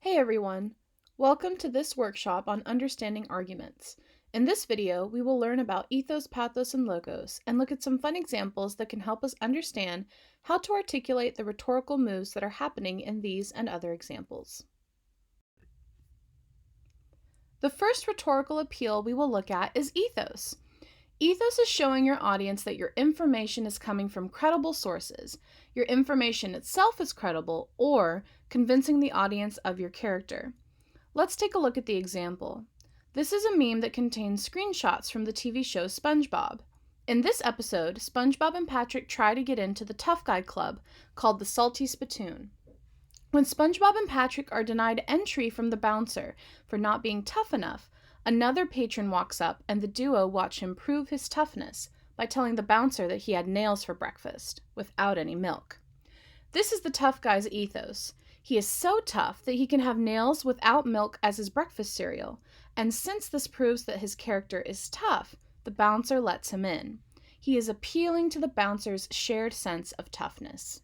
Hey everyone! Welcome to this workshop on understanding arguments. In this video, we will learn about ethos, pathos, and logos, and look at some fun examples that can help us understand how to articulate the rhetorical moves that are happening in these and other examples. The first rhetorical appeal we will look at is ethos. Ethos is showing your audience that your information is coming from credible sources, your information itself is credible, or convincing the audience of your character. Let's take a look at the example. This is a meme that contains screenshots from the TV show SpongeBob. In this episode, SpongeBob and Patrick try to get into the tough guy club called the Salty Spittoon. When SpongeBob and Patrick are denied entry from the bouncer for not being tough enough, another patron walks up and the duo watch him prove his toughness by telling the bouncer that he had nails for breakfast, without any milk. This is the tough guy's ethos. He is so tough that he can have nails without milk as his breakfast cereal, and since this proves that his character is tough, the bouncer lets him in. He is appealing to the bouncer's shared sense of toughness.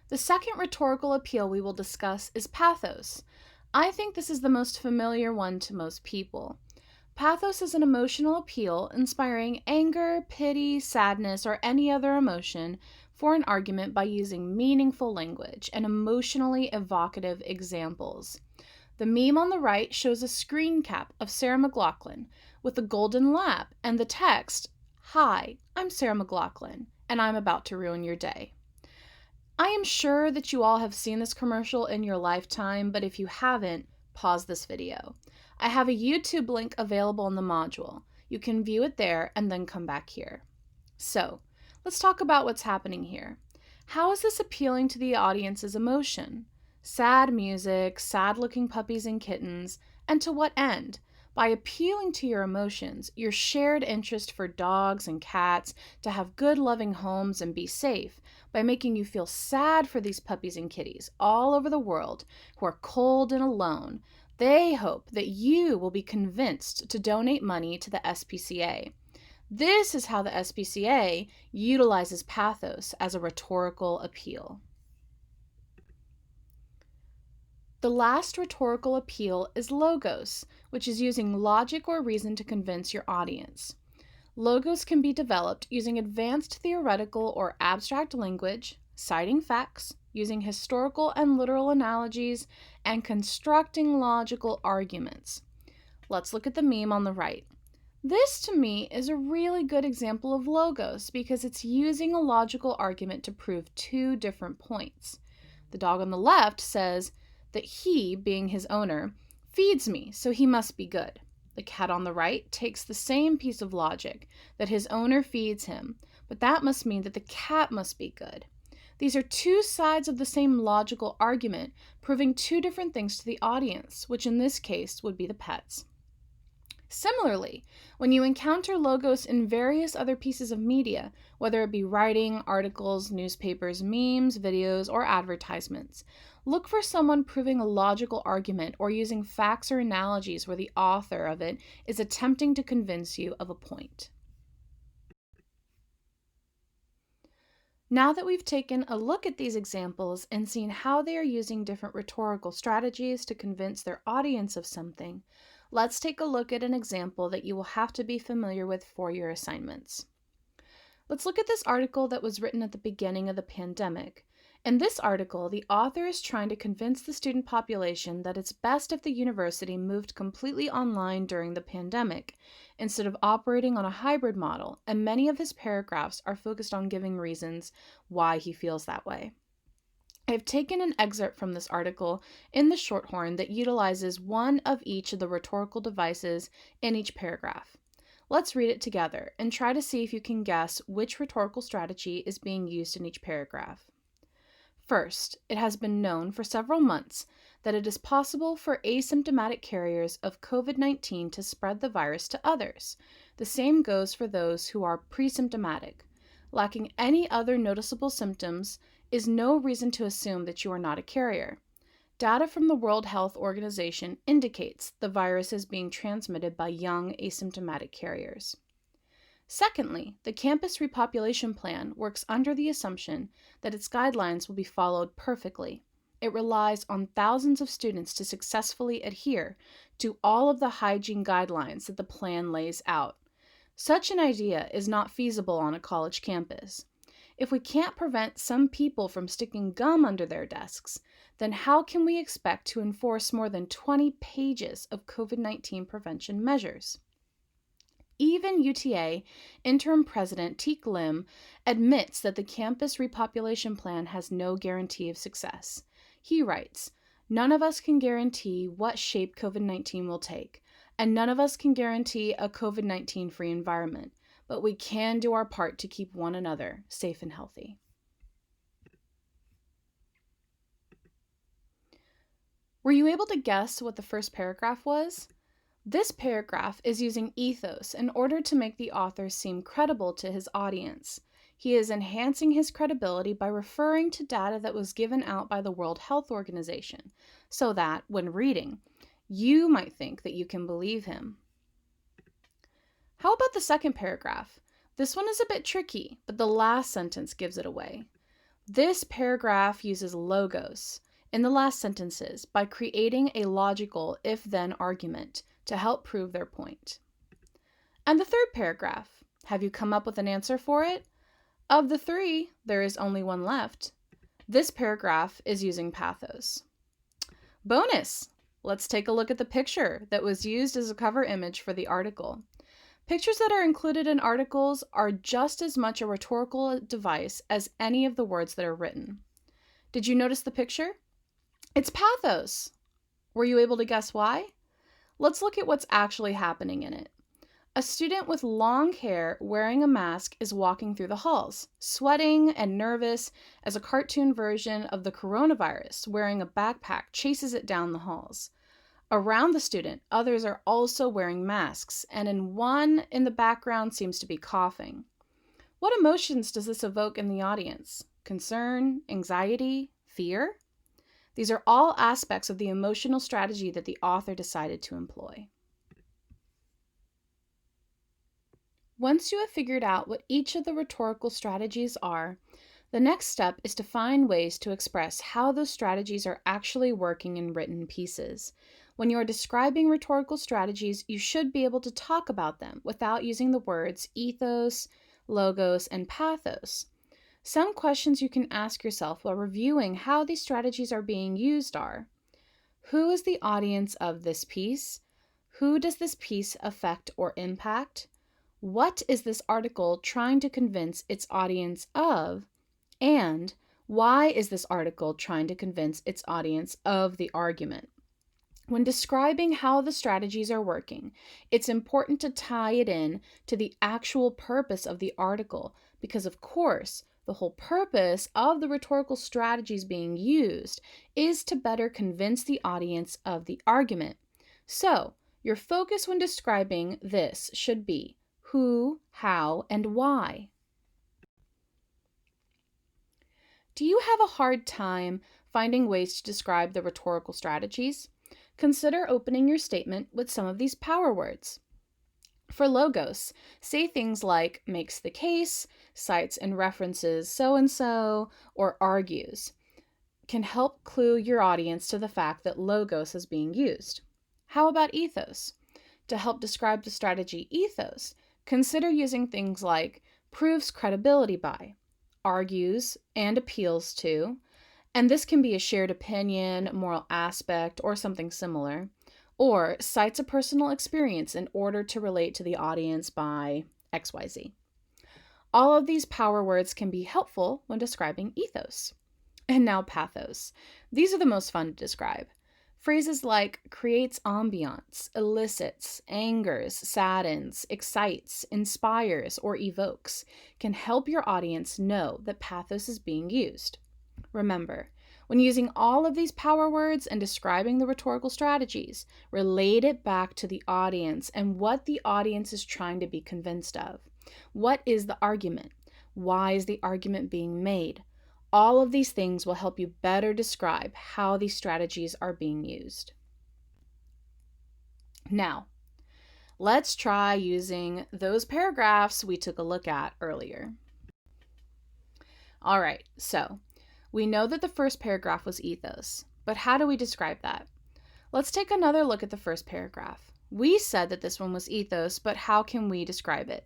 The second rhetorical appeal we will discuss is pathos. I think this is the most familiar one to most people. Pathos is an emotional appeal inspiring anger, pity, sadness, or any other emotion for an argument by using meaningful language and emotionally evocative examples. The meme on the right shows a screen cap of Sarah McLachlan with a golden lap and the text, "Hi, I'm Sarah McLachlan, and I'm about to ruin your day." I am sure that you all have seen this commercial in your lifetime, but if you haven't, pause this video. I have a YouTube link available in the module. You can view it there and then come back here. So, let's talk about what's happening here. How is this appealing to the audience's emotion? Sad music, sad-looking puppies and kittens, and to what end? By appealing to your emotions, your shared interest for dogs and cats to have good, loving homes and be safe, by making you feel sad for these puppies and kitties all over the world who are cold and alone, they hope that you will be convinced to donate money to the SPCA. This is how the SPCA utilizes pathos as a rhetorical appeal. The last rhetorical appeal is logos, which is using logic or reason to convince your audience. Logos can be developed using advanced theoretical or abstract language, citing facts, using historical and literal analogies, and constructing logical arguments. Let's look at the meme on the right. This, to me, is a really good example of logos because it's using a logical argument to prove two different points. The dog on the left says that he, being his owner, feeds me, so he must be good. The cat on the right takes the same piece of logic, that his owner feeds him, but that must mean that the cat must be good. These are two sides of the same logical argument, proving two different things to the audience, which in this case would be the pets. Similarly, when you encounter logos in various other pieces of media, whether it be writing, articles, newspapers, memes, videos, or advertisements, look for someone proving a logical argument or using facts or analogies where the author of it is attempting to convince you of a point. Now that we've taken a look at these examples and seen how they are using different rhetorical strategies to convince their audience of something, let's take a look at an example that you will have to be familiar with for your assignments. Let's look at this article that was written at the beginning of the pandemic. In this article, the author is trying to convince the student population that it's best if the university moved completely online during the pandemic, instead of operating on a hybrid model, and many of his paragraphs are focused on giving reasons why he feels that way. I have taken an excerpt from this article in the shorthorn that utilizes one of each of the rhetorical devices in each paragraph. Let's read it together and try to see if you can guess which rhetorical strategy is being used in each paragraph. First, it has been known for several months that it is possible for asymptomatic carriers of COVID-19 to spread the virus to others. The same goes for those who are pre-symptomatic. Lacking any other noticeable symptoms is no reason to assume that you are not a carrier. Data from the World Health Organization indicates the virus is being transmitted by young asymptomatic carriers. Secondly, the campus repopulation plan works under the assumption that its guidelines will be followed perfectly. It relies on thousands of students to successfully adhere to all of the hygiene guidelines that the plan lays out. Such an idea is not feasible on a college campus. If we can't prevent some people from sticking gum under their desks, then how can we expect to enforce more than 20 pages of COVID-19 prevention measures? Even UTA interim president Teak Lim admits that the campus repopulation plan has no guarantee of success. He writes, "None of us can guarantee what shape COVID-19 will take, and none of us can guarantee a COVID-19 free environment, but we can do our part to keep one another safe and healthy." Were you able to guess what the first paragraph was? This paragraph is using ethos in order to make the author seem credible to his audience. He is enhancing his credibility by referring to data that was given out by the World Health Organization, so that, when reading, you might think that you can believe him. How about the second paragraph? This one is a bit tricky, but the last sentence gives it away. This paragraph uses logos in the last sentences by creating a logical if-then argument to help prove their point. And the third paragraph, have you come up with an answer for it? Of the three, there is only one left. This paragraph is using pathos. Bonus! Let's take a look at the picture that was used as a cover image for the article. Pictures that are included in articles are just as much a rhetorical device as any of the words that are written. Did you notice the picture? It's pathos. Were you able to guess why? Let's look at what's actually happening in it. A student with long hair wearing a mask is walking through the halls, sweating and nervous as a cartoon version of the coronavirus wearing a backpack chases it down the halls. Around the student, others are also wearing masks, and one in the background seems to be coughing. What emotions does this evoke in the audience? Concern, anxiety, fear? These are all aspects of the emotional strategy that the author decided to employ. Once you have figured out what each of the rhetorical strategies are, the next step is to find ways to express how those strategies are actually working in written pieces. When you are describing rhetorical strategies, you should be able to talk about them without using the words ethos, logos, and pathos. Some questions you can ask yourself while reviewing how these strategies are being used are: who is the audience of this piece? Who does this piece affect or impact? What is this article trying to convince its audience of? And why is this article trying to convince its audience of the argument? When describing how the strategies are working, it's important to tie it in to the actual purpose of the article, because of course, the whole purpose of the rhetorical strategies being used is to better convince the audience of the argument. So, your focus when describing this should be who, how, and why. Do you have a hard time finding ways to describe the rhetorical strategies? Consider opening your statement with some of these power words. For logos, say things like makes the case, cites and references so-and-so, or argues. Can help clue your audience to the fact that logos is being used. How about ethos? To help describe the strategy ethos, consider using things like proves credibility by, argues and appeals to, and this can be a shared opinion, moral aspect, or something similar, or cites a personal experience in order to relate to the audience by XYZ. All of these power words can be helpful when describing ethos. And now pathos. These are the most fun to describe. Phrases like creates ambiance, elicits, angers, saddens, excites, inspires, or evokes can help your audience know that pathos is being used. Remember, when using all of these power words and describing the rhetorical strategies, relate it back to the audience and what the audience is trying to be convinced of. What is the argument? Why is the argument being made? All of these things will help you better describe how these strategies are being used. Now, Let's try using those paragraphs we took a look at earlier. All right, so we know that the first paragraph was ethos, but how do we describe that? Let's take another look at the first paragraph. We said that this one was ethos, but how can we describe it?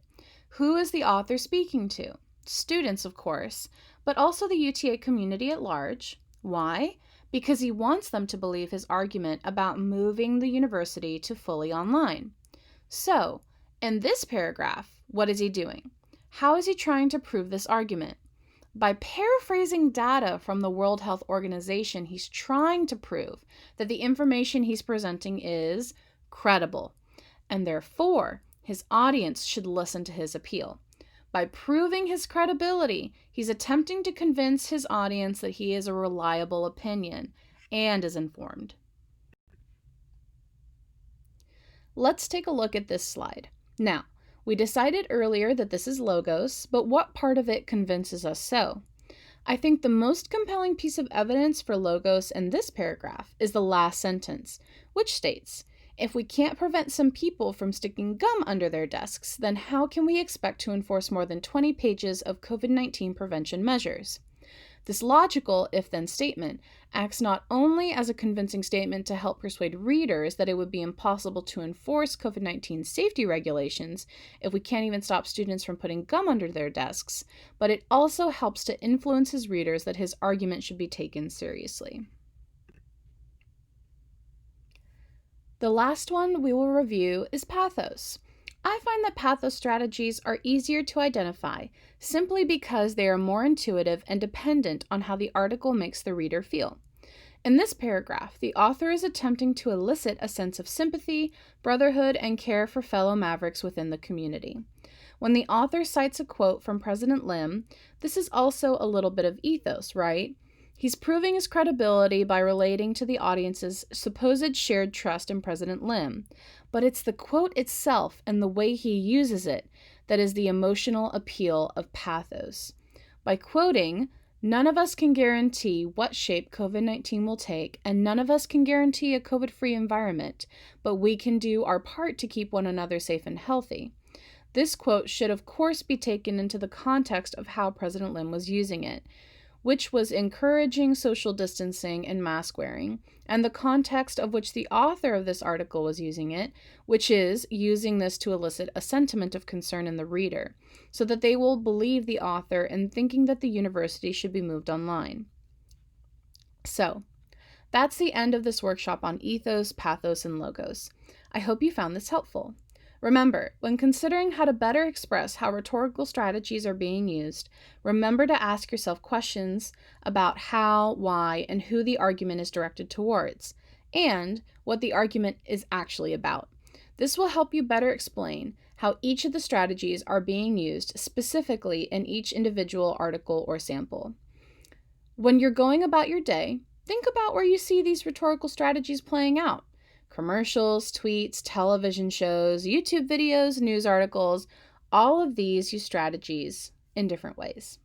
Who is the author speaking to? Students, of course, but also the UTA community at large. Why? Because he wants them to believe his argument about moving the university to fully online. So, in this paragraph, what is he doing? How is he trying to prove this argument? By paraphrasing data from the World Health Organization, he's trying to prove that the information he's presenting is credible, and therefore his audience should listen to his appeal. By proving his credibility, he's attempting to convince his audience that he is a reliable opinion and is informed. Let's take a look at this slide. Now, we decided earlier that this is logos, but what part of it convinces us so? I think the most compelling piece of evidence for logos in this paragraph is the last sentence, which states, if we can't prevent some people from sticking gum under their desks, then how can we expect to enforce more than 20 pages of COVID-19 prevention measures? This logical if-then statement acts not only as a convincing statement to help persuade readers that it would be impossible to enforce COVID-19 safety regulations if we can't even stop students from putting gum under their desks, but it also helps to influence his readers that his argument should be taken seriously. The last one we will review is pathos. I find that pathos strategies are easier to identify simply because they are more intuitive and dependent on how the article makes the reader feel. In this paragraph, the author is attempting to elicit a sense of sympathy, brotherhood, and care for fellow Mavericks within the community. When the author cites a quote from President Lim, this is also a little bit of ethos, right? He's proving his credibility by relating to the audience's supposed shared trust in President Lim, but it's the quote itself and the way he uses it that is the emotional appeal of pathos. By quoting, none of us can guarantee what shape COVID-19 will take, and none of us can guarantee a COVID-free environment, but we can do our part to keep one another safe and healthy. This quote should, of course, be taken into the context of how President Lim was using it, which was encouraging social distancing and mask wearing, and the context of which the author of this article was using it, which is using this to elicit a sentiment of concern in the reader, so that they will believe the author in thinking that the university should be moved online. So, that's the end of this workshop on ethos, pathos, and logos. I hope you found this helpful. Remember, when considering how to better express how rhetorical strategies are being used, remember to ask yourself questions about how, why, and who the argument is directed towards, and what the argument is actually about. This will help you better explain how each of the strategies are being used specifically in each individual article or sample. When you're going about your day, think about where you see these rhetorical strategies playing out. Commercials, tweets, television shows, YouTube videos, news articles, all of these use strategies in different ways.